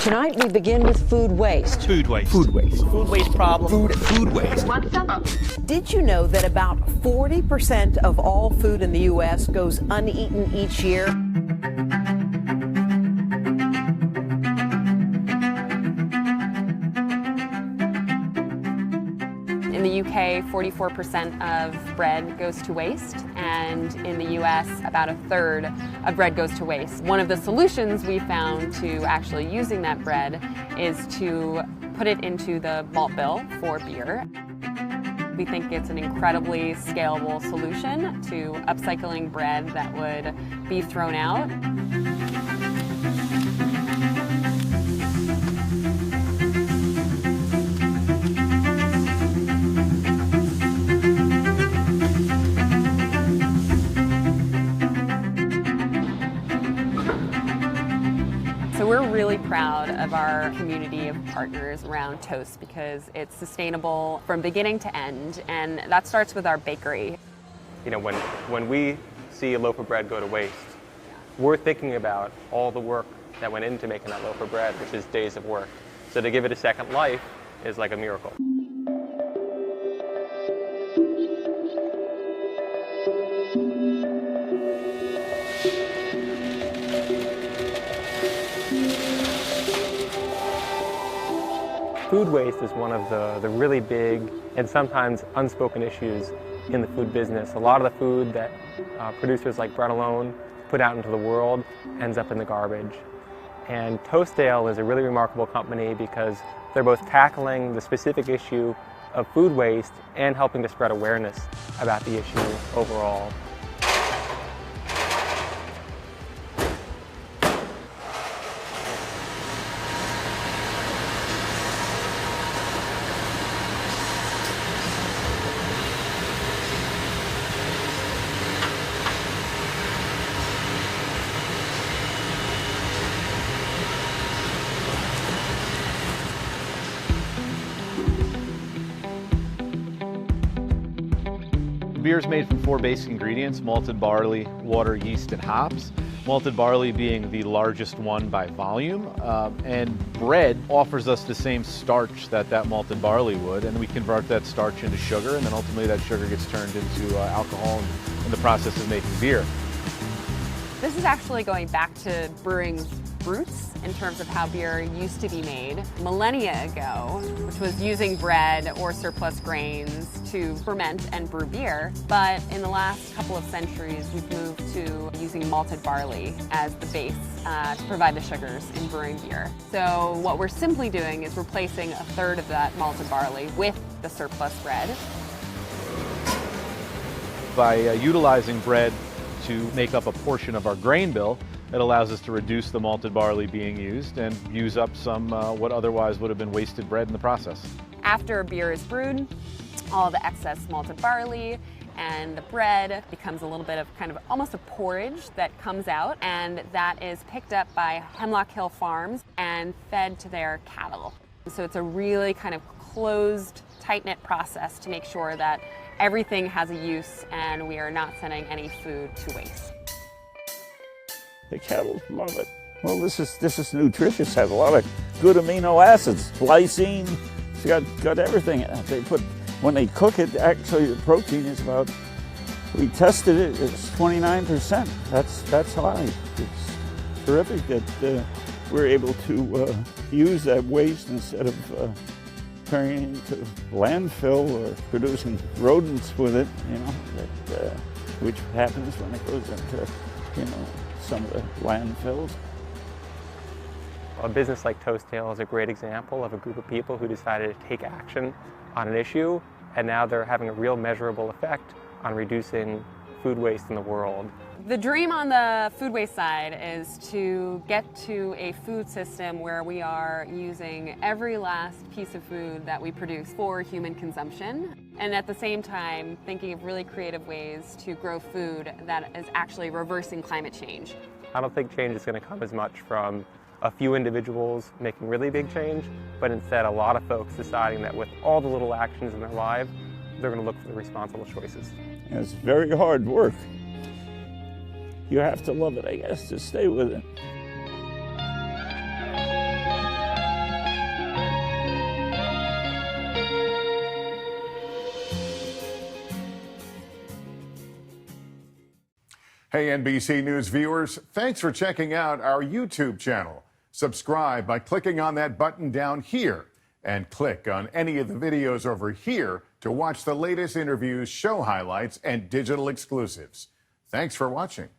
Tonight we begin with food waste. Food waste. Food waste. Food waste problem. Food waste. What's up? Did you know that about 40% of all food in the U.S. goes uneaten each year? In the UK, 44% of bread goes to waste, and in the US, about a third of bread goes to waste. One of the solutions we found to actually using that bread is to put it into the malt bill for beer. We think it's an incredibly scalable solution to upcycling bread that would be thrown out. So we're really proud of our community of partners around toast because it's sustainable from beginning to end, and that starts with our bakery. You know, when we see a loaf of bread go to waste, we're thinking about all the work that went into making that loaf of bread, which is days of work. So to give it a second life is like a miracle. Food waste is one of the really big and sometimes unspoken issues in the food business. A lot of the food that producers like Bread Alone put out into the world ends up in the garbage. And Toastdale is a really remarkable company because they're both tackling the specific issue of food waste and helping to spread awareness about the issue overall. Beer is made from 4 basic ingredients: malted barley, water, yeast, and hops. Malted barley being the largest one by volume. And bread offers us the same starch that malted barley would, and we convert that starch into sugar, and then ultimately that sugar gets turned into alcohol in the process of making beer. This is actually going back to brewing's roots in terms of how beer used to be made millennia ago, which was using bread or surplus grains to ferment and brew beer. But in the last couple of centuries, we've moved to using malted barley as the base to provide the sugars in brewing beer. So what we're simply doing is replacing a third of that malted barley with the surplus bread. By utilizing bread to make up a portion of our grain bill, it allows us to reduce the malted barley being used and use up some what otherwise would have been wasted bread in the process. After a beer is brewed, all the excess malted barley and the bread becomes a little bit of kind of almost a porridge that comes out, and that is picked up by Hemlock Hill Farms and fed to their cattle. So it's a really kind of closed, tight-knit process to make sure that everything has a use and we are not sending any food to waste. The cattle love it. Well, this is nutritious. Has a lot of good amino acids, glycine. It's got everything. They put when they cook it. Actually, the protein is about. We tested it. It's 29%. That's high. It's terrific that we're able to use that waste instead of turning it into landfill or producing rodents with it. You know, which happens when it goes into some of the landfills. A business like Toastdale is a great example of a group of people who decided to take action on an issue, and now they're having a real measurable effect on reducing food waste in the world. The dream on the food waste side is to get to a food system where we are using every last piece of food that we produce for human consumption, and at the same time thinking of really creative ways to grow food that is actually reversing climate change. I don't think change is going to come as much from a few individuals making really big change, but instead a lot of folks deciding that with all the little actions in their lives, they're going to look for the responsible choices. It's very hard work. You have to love it, I guess, to stay with it. Hey, NBC News viewers, thanks for checking out our YouTube channel. Subscribe by clicking on that button down here and click on any of the videos over here to watch the latest interviews, show highlights, and digital exclusives. Thanks for watching.